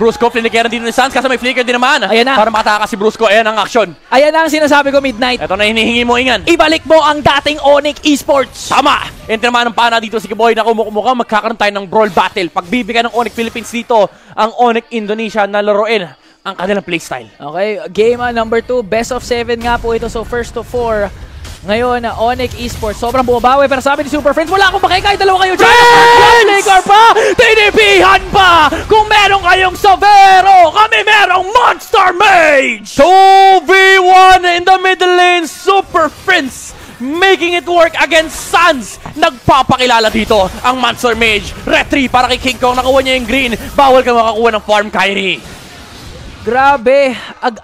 Brusco, flinikeran dito ni Sans kasi may flicker din naman. Ayan na. Para makatakas si Brusco. Ayan ang action. Ayan na ang sinasabi ko, Midnight. Ito na hinihingi mo, Ingan. Ibalik mo ang dating Onyx Esports. Tama! Enter naman ng pana dito si Kiboy na kumukumukhang magkakaroon tayo ng brawl battle. Pagbibigyan ng Onyx Philippines dito, ang Onyx Indonesia na laruin ang kanilang playstyle. Okay, game number 2. Best of 7 nga po ito. So first to 4. Ngayon, Onyx Esports, sobrang bumabawi. Pero sabi ni Super Friends, wala akong bakay kahit dalawa kayo dyan. Flaker pa! Tinipihan pa! Kung meron kayong Savero, kami merong Monster Mage! 2v1 in the middle lane, Super Friends making it work against Sans. Nagpapakilala dito ang Monster Mage. Retry para kay King Kong, nakuha niya yung green. Bawal ka makakuha ng farm, Kyrie. Grabe,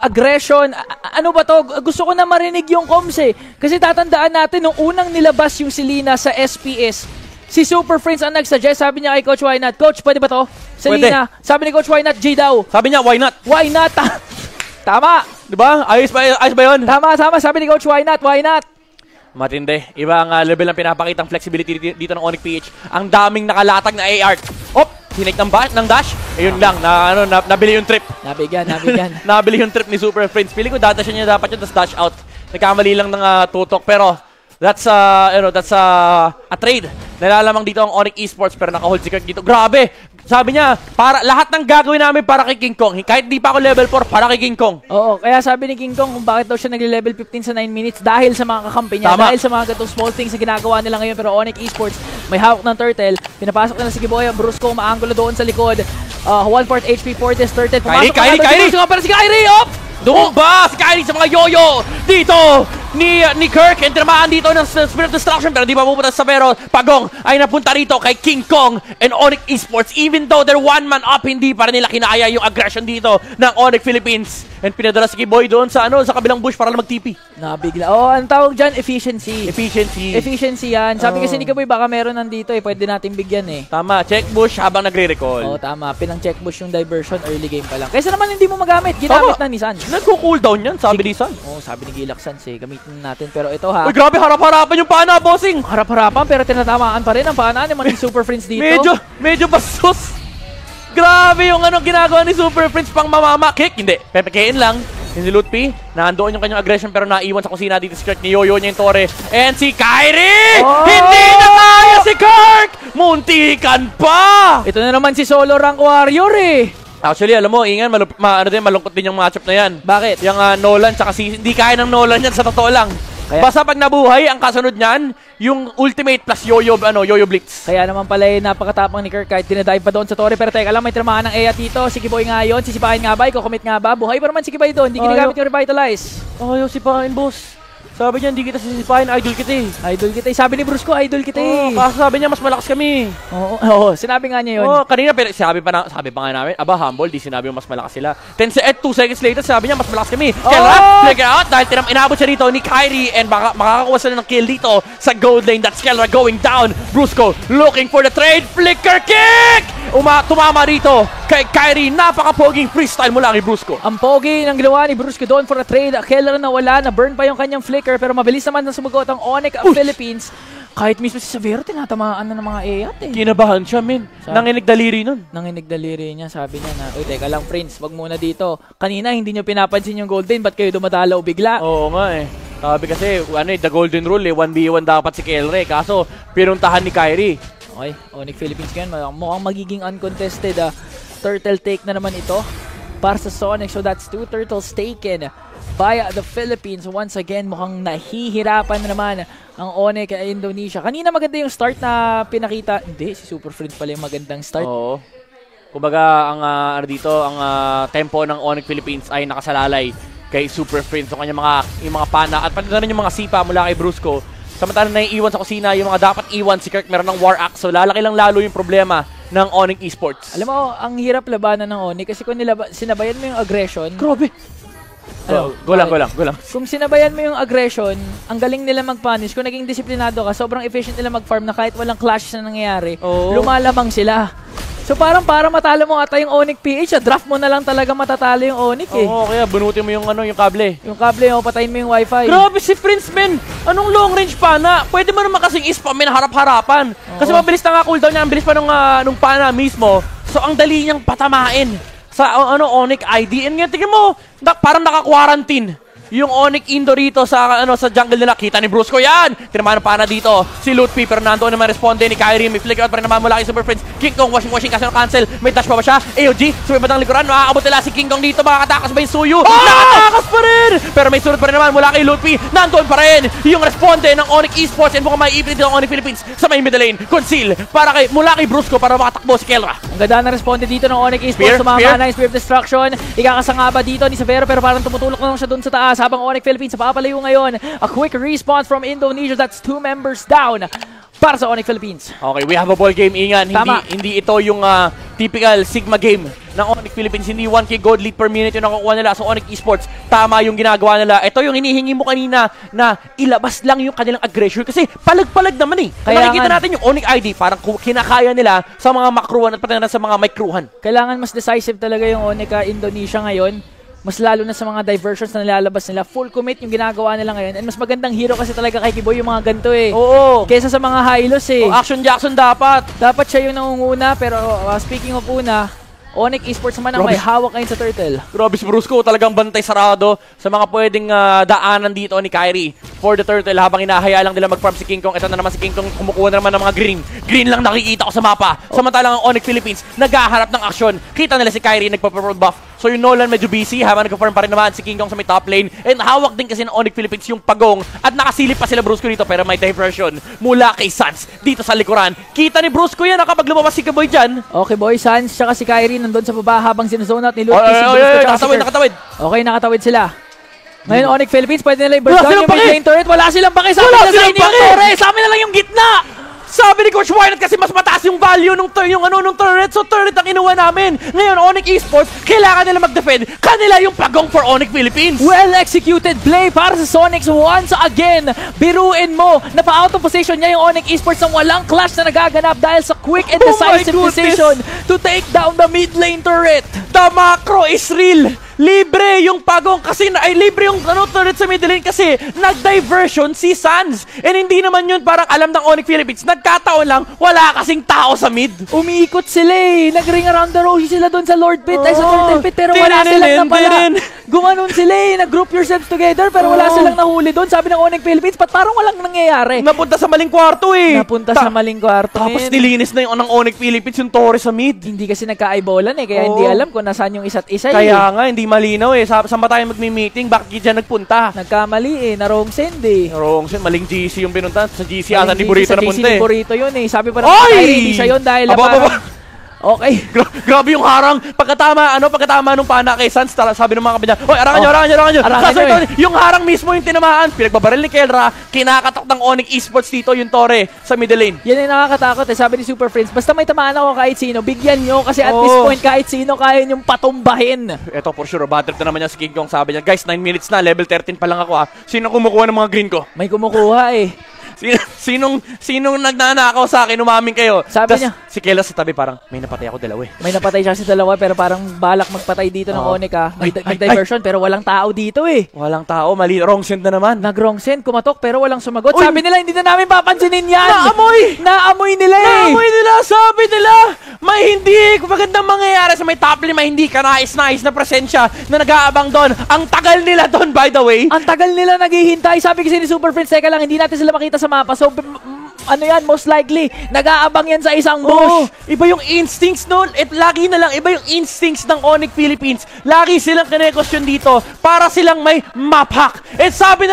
aggression. Ano ba to? Gusto ko na marinig yung comms eh. Kasi tatandaan natin, nung unang nilabas yung Selena sa SPS, si Super Friends ang nagsuggest. Sabi niya kay Coach Why Not, Coach, pwede ba to? Selena. Pwede. Sabi ni Coach Why Not, J daw. Sabi niya, why not? Why not? Tama. Diba? Ayos ba yun? Tama. Sabi ni Coach Why Not, why not? Matindi. Iba ang level ng pinapakitang flexibility dito ng Onyx PH. Ang daming nakalatag na AR. Hinake ng dash. Ayun lang, nabili yung trip. Nabigyan. Nabili yung trip ni Super Friends. Pili ko dadashin niya dapat yun, tas dash out. Nagkamali lang ng tutok. Pero, that's a trade. Nalalamang dito ang Onyx Esports pero naka-hold si Kirk dito. Grabe! Sabi niya, para lahat ng gagawin namin para kay King Kong. Kahit di pa ako level 4, para kay King Kong. Oo, kaya sabi ni King Kong kung bakit daw siya nagle-level 15 sa 9 minutes dahil sa mga kakampi niya. Tama. Dahil sa mga gatong small things na ginagawa nila ngayon. Pero Onyx Esports, may hawak ng turtle. Pinapasok nila si Kiboy. Brusco, maanggulo doon sa likod. 1/4 HP for this turtle. Pumasok Kyrie! Pero si Kyrie, Doon ba si Kyrie sa mga yoyo? Dito ni Kirk. Entramaan dito ng Spirit Destruction pero di pa pupunta sa Savero. Pagong ay napunta rito kay King Kong and Onyx Esports. Even though they're one man up, hindi pa rin nila kinaya yung aggression dito ng Onyx Philippines. And pinadala si Kiboy doon sa kabilang bush para lang mag-TP. Nabigla. Ang tawag dyan, efficiency. Efficiency Yan. Sabi kasi ni Kiboy, baka meron nandito pwede natin bigyan Tama, check bush habang nagre-recall. Oo, tama. Pinang-check bush yung diversion early game pa lang. Kaysa naman hindi mo magamit, ginamit na ni San. Nagko-cooldown yan, sabi ni San. Oo, sabi ni Gilax Sans gamitin natin. Pero ito ha. Uy, grabe, harap-harapan yung pana, bossing. Harap-harapan pero tinatamaan pa rin ang pana ni mga Super Friends dito. Medyo bastos. Grabe yung ginagawa ni Super Friends pang mamama. Kick, hindi. Pepekein lang. Si Lutpi, nandoon yung kanyang aggression pero naiwan sa kusina dito si Kirk. Niyoyo niya yung Torre. And si Kyrie! Hindi na kaya si Kirk! Muntikan pa! Ito na naman si Solo Rank Warrior Actually, alam mo, Ingan, malungkot din yung matchup na yan. Bakit? Yung Nolan, tsaka hindi kaya ng Nolan yan sa totoo lang. Basta pag nabuhay, ang kasunod niyan, yung ultimate plus Yoyo Blitz. Kaya naman pala napakatapang ni Kirk kahit dinadive pa doon sa Torre. Pero teka lang, may tramahan ng Eya dito. Si Kiboy nga yun, sisipahin nga ba? Iko-commit nga ba? Buhay pa naman si Kiboy doon. Hindi ginagamit yung Revitalize. Ayaw sipahin, boss. Sabi niya, hindi kita sisipahin, idol kita. Sabi ni Brusco, idol kita Kaso sabi niya, mas malakas kami. Oo, sinabi nga niya yun. Kanina, pero sabi pa nga namin, humble, di sinabi mo mas malakas sila. 2 seconds later, sabi niya, mas malakas kami. Kelra, figure out, dahil inabot siya dito ni Kyrie, and makakakuha sila ng kill dito sa gold lane. That's Kelra going down. Brusco, looking for the trade, flicker kick! Tumama rito kay Kyrie. Napaka-poging freestyle mula kay Brusco. Ang pogi ng ginawa ni Brusco doon for a trade. Kelra na wala, na-burn pa yung kanyang flicker, pero mabilis naman na sumagot ang Onyx Philippines. Kahit mismo si Savero, tinatamaan na ng mga EAT Kinabahan siya, men. Nanginig daliri nun. Nanginig daliri niya, sabi niya na, uy, teka lang, Prince, wag muna dito. Kanina, hindi niyo pinapansin yung golden, ba't kayo dumadalaw bigla? Oo nga Sabi kasi, the golden rule 1v1 dapat si Kelre. Kaso, pinuntahan ni Kyrie. Okay, Onyx Philippines ngayon, mukhang magiging uncontested. Turtle take na naman ito para sa Sonic. So that's 2 turtles taken by the Philippines. Once again, mukhang nahihirapan na naman ang Onyx Indonesia. Kanina maganda yung start na pinakita. Hindi, si Super Friends pala yung magandang start. Oo. Kumbaga, ang tempo ng Onyx Philippines ay nakasalalay kay Super Friends. So, yung mga pana at pati na rin yung mga sipa mula kay Brusco. Samantalang naiiwan sa kusina, yung mga dapat iwan si Kirk meron ng War Axe. So lalaki lang lalo yung problema ng Onyx Esports. Alam mo, ang hirap labanan ng Onyx kasi kung sinabayan mo yung aggression. Grabe! Go lang. Kung sinabayan mo yung aggression, ang galing nila mag-punish. Kung naging disiplinado ka, sobrang efficient nila mag-farm na kahit walang clash na nangyayari, lumalamang sila. So para matalo mo ata yung Onyx PH, draft mo na lang talaga matatalo yung Onyx Oo, kaya bunutin mo yung kable. Yung kable, patayin mo yung wifi. Grabe si Prince, men! Anong long range pana? Pwede mo naman kasing spam harap-harapan. Kasi mabilis na nga cooldown niya, ang bilis pa nung pana mismo. So ang dali niyang patamain sa Onyx ID. And nga, tingnan mo, parang naka-quarantine yung Onyx Indo rito sa sa jungle nila. Kita ni Brusco yan. Tinamaan pa na dito si Lutfi, pero nandoon naman responde ni Kyrie. May flicker out pa rin naman mula kay Super Prince. King Kong washing kasi cancel. May dash pa ba siya? AOG sumibad ang likuran. Makakabot nila si King Kong dito. Makakatakas ba yung Suyu? Nakatakas pa rin, pero may sunod pa rin naman mula kay Lutfi. Nandoon pa rin yung responde ng Onyx Esports, and mukhang may ipin dito ng Onyx Philippines sa may middle lane. Conceal mula kay Brusco para makatakbo si Kelra. Ang ganda na responde dito ng Onyx Esports. Sumama na yung Spear of Destruction. Ikakasanga ba dito ni Severo, pero parang tumutulok na lang siya dun sa taas habang Onyx Philippines papalayo ngayon. A quick response from Indonesia. That's 2 members down para sa Onyx Philippines. Okay, we have a ball game, Ingan. Tama. Hindi ito yung typical Sigma game ng Onyx Philippines. Hindi 1k gold lead per minute yung nakukuha nila sa Onyx Esports. Tama yung ginagawa nila. Ito yung hinihingi mo kanina na ilabas lang yung kanilang aggression kasi palag-palag naman eh. Kaya nakikita natin yung Onyx ID, parang kinakaya nila sa mga makruhan at pati na sa mga micruhan. Kailangan mas decisive talaga yung Onyx Indonesia ngayon. Mas lalo na sa mga diversions na nilalabas nila. Full commit yung ginagawa nila ngayon. And mas magandang hero kasi talaga kay Kiboy yung mga ganito eh. Oo. Kesa sa mga Hylos eh. Action Jackson dapat. Dapat siya yung nangunguna. Pero speaking of una, Onyx Esports naman ang may hawak ngayon sa Turtle. Grabe si Brusco, talagang bantay sarado sa mga pwedeng daanan dito ni Kyrie for the Turtle habang inahaya lang nila mag-farm si King Kong. Ito na naman si King Kong, kumukuha na naman ng mga green. Green lang nakikita ko sa mapa. Samantalang ang Onyx Philippines naghaharap ng aksyon. Kita nila si Kyrie nagpa-forward buff. So yung Nolan medyo busy habang nag-farm pa rin naman si King Kong sa may top lane. And hawak din kasi ng Onyx Philippines yung pagong at nakasilip pa sila Brusco dito, pero may diversion mula kay Sans dito sa likuran. Kita ni Brusco yan kapag lumabas si Kiboy dyan. Okay boy, Sans tsaka si Kyrie nandun sa baba habang sinuzone out ni Luke. Nakatawid. Okay, nakatawid sila. Ngayon, Onyx Philippines, pwede nila i-burn down yung mid lane turret. Wala silang pake. Sabi na sa inyo yung torre. Sabi na lang yung gitna. Sabi ni Coach Wynot kasi mas mataas yung value nung turret. So turret ang inuwa namin. Ngayon, Onyx Esports, kailangan nila mag-defend. Kanila yung pagong for Onyx Philippines. Well executed play para sa Sonics once again. Biruin mo, napa-out of position niya yung Onyx Esports ng walang clash na nagaganap dahil sa quick and decisive decision to take down the mid lane turret. The macro is real. Libre yung pagong kasi libre yung turret sa middle lane kasi nag-diversion si Sans. And hindi naman yun parang alam ng Onyx Philippines. Nagkataon lang, wala kasing tao sa mid. Umiikot sila eh. Nag-ring around the rosy sila doon sa Lord Pit, ay sa Turtle Pit, pero wala silang napala. Gumanon sila eh. Nag-group yourselves together pero wala silang nahuli doon. Sabi ng Onyx Philippines, pat parang walang nangyayari. Napunta sa maling kwarto eh. Napunta sa maling kwarto. Tapos nilinis na yung ng Onyx Philippines yung torre sa mid. Hindi kasi nagka-eyeballan eh, kaya hindi alam kung nasaan yung isa't isa. Kaya nga, hindi malinaw eh. Saan ba tayo magmi-meeting? Bakit dyan nagpunta? Nagkamali eh. Na-wrong send eh. Wrong send. Maling GC yung pinunta. Sa GC ata ni Burrito na punta eh. Sa GC ni Burrito yun eh. Sabi pa naman hindi siya yun dahil okay. Grabe yung harang. Pagkatama nung pana kay Sans, sabi ng mga kapatid, "Hoy, arangan nyo." Kaso yung harang mismo yung tinamaan. Pinagbabaril ni Kelra, kinakatok ng Onyx Esports dito yung torre sa middle lane. Yan yung nakakatakot eh. Sabi ni Super Friends, basta may tamaan ako kahit sino, bigyan nyo kasi at this point kahit sino kaya nyong patumbahin. Ito for sure, bad trip na naman niya si King Kong. Sabi niya, "Guys, 9 minutes na, level 13 pa lang ako ha. Sino kumukuha ng mga green ko?" May kumukuha eh. Sinong nagnanakaw sa akin, umaming kayo. Sabi niya. Si Kela sa tabi parang, may napatay ako dalawa eh. May napatay siya sa dalawa pero parang balak magpatay dito ng Onyx ah. Nag-diversion pero walang tao dito eh. Walang tao, mali, wrong send na naman. Nag-wrong send, kumatok pero walang sumagot. Sabi nila, hindi na namin papansinin yan. Naamoy nila eh. Naamoy nila, sabi nila. May hindi magandang mangyayari sa may top lane, may hindi ka nais na presensya na nag-aabang doon. Ang tagal nila doon, by the way. Ang tagal nila naghihintay. Sabi kasi ni Super Friends, teka lang, hindi natin sila makita sa mapa. So, most likely, nag-aabang yan sa isang bush. Iba yung instincts noon. Lagi na lang, iba yung instincts ng Onyx Philippines. Lagi silang kine-question dito para silang may map hack. Sabi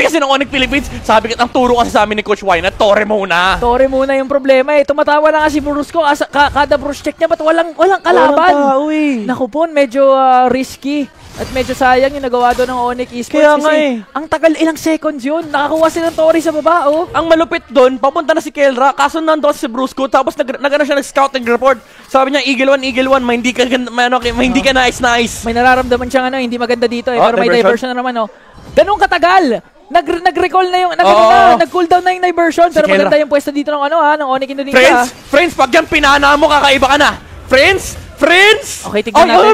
kasi ng Onyx Philippines, ang turo kasi sa amin ni Coach Wynot, Torre muna. Torre muna yung problema eh. Tumatawa na nga si Brusco. Kada brush check niya, ba't walang kalaban? Naku po, medyo risky. At medyo sayang yung nagawa doon ng Onyx Esports. Kaya nga eh. Ang tagal, ilang seconds yun. Nakakuha silang Torre sa baba, oh. Ang malupit doon, papunta na si Kelra, kaso nandun si Brusco, tapos nag-scout and report. Sabi niya, Eagle 1, may hindi ka nice. May nararamdaman siyang hindi maganda dito eh. Pero may diversion na naman, oh. Ganun katagal. Nag-recall na yung, nag-cooldown na yung diversion. Pero maganda yung pwesto dito ng ng Onyx Indonesia. Friends, pag yan pinana mo, kakaiba ka na. Friends! Okay, tignan natin.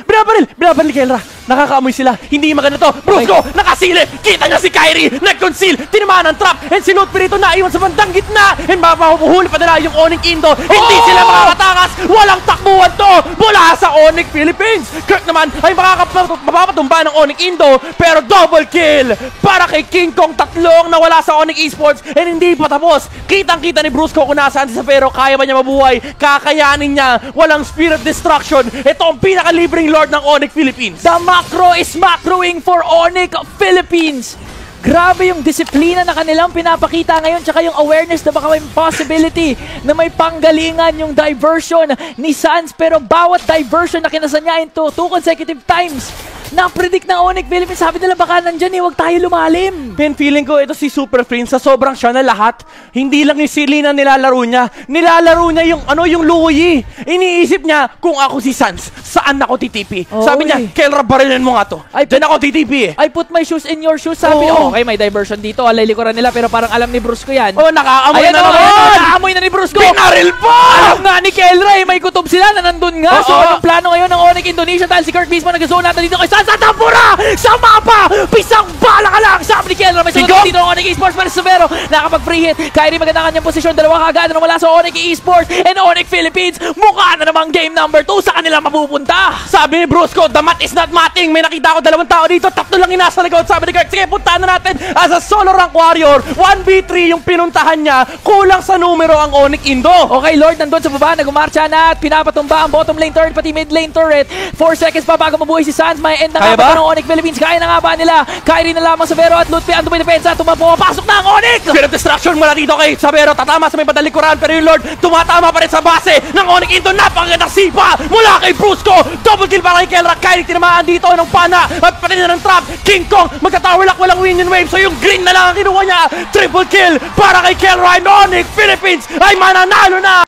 Binabaril ni Kelra. Nakakaamoy sila. Hindi maganda to. Brusco, nakasilip. Kita niya si Kyrie. Nag-conceal. Tinamaan ang trap. And si Lutfi rito naiwan sa bandang gitna. And mapahuhuli pa nila yung Onyx Indo. Hindi sila makakatakas. Walang takbuhan to mula sa Onyx Philippines. Kirk naman ay mapapatumba ng Onyx Indo. Pero double kill para kay King Kong. Tatlong nawala sa Onyx Esports. And hindi pa tapos. Kitang-kita ni Brusco kung nasaan si Sapero. Kaya ba niya mabuhay? Kakayanin niya. Walang spirit destruction. Ito ang pinakalibreng lord ng Onyx Philippines. The macro is macroing for Onyx Philippines. Grabe yung disiplina na kanilang pinapakita ngayon, tsaka yung awareness na baka may possibility na may panggalingan yung diversion ni Sans. Pero bawat diversion na kinasa niya into 2 consecutive times, na-predict ng Onyx Philippines. Sabi nila baka nandyan huwag tayo lumalim. Men, feeling ko ito si Super Prince sa sobrang siya na lahat. Hindi lang yung Silly na nilalaro niya. Nilalaro niya yung Luoyi. Iniisip niya kung ako si Sans, saan ako titipi. Sabi niya, Kelra, barilin mo nga to. Diyan ako titipi eh. I put my shoes in your shoes. Sabi, okay, may diversion dito. Alay likuran nila pero parang alam ni Brusco yan. Nakaamoy na naman. Nakaamoy na ni Brusco. Binaril pa! Alam nga ni Kelra may kutob sila na nandun nga. So, anong plano ngayon ng Onyx Indonesia dahil si Kirk mismo nag-zone natin dito kay Sans at Tambura sa mapa! Pisang bala ka lang! Sabi ni Kelra, may sunod dito ng Onyx Esports para sa Severo. Nakapag-free hit. Kyrie maganda kanyang posisyon. Dalawa kagad na wala sa Onyx Esports and Onyx Philippines. Mukha na namang game number 2 sa kanila mapupunta. Sabi ni Brusco, the mat is not matting. May nakita ko 2 tao dito. 3 lang inasa likod. Sabi ni Kirk, sige, puntahan na natin. As a solo rank warrior, 1v3 yung pinuntahan niya. Kulang sa numero ang Onyx Indo. Okay, Lord, nandun sa baba. Nag-umarcha na at pinapatumba ang bottom lane turret, pati mid lane turret. 4 seconds pa bago mabuhay si Sans. May end na nga ba ng Onyx Philippines? Kaya na nga ba nila? Kyrie na lamang sa Vero at Lutfi. Ando may depensa. Pumapasok na ang Onyx! Spirit destruction mula dito kay Sabero. Tatama sa may badalikuran. Pero yung Lord, tumatama pa rin sa base ng Onyx Indo. Napakagandang sipa mula kay Brusco. Double kill para kay Kelra. Kyrie tinamaan dito ng pana. At pati na ng trap. King Kong, magka-tower lock. Walang win wave. So yung green na lang ang kinuha niya. Triple kill para kay Kelra. And Onyx Philippines ay mananalo na!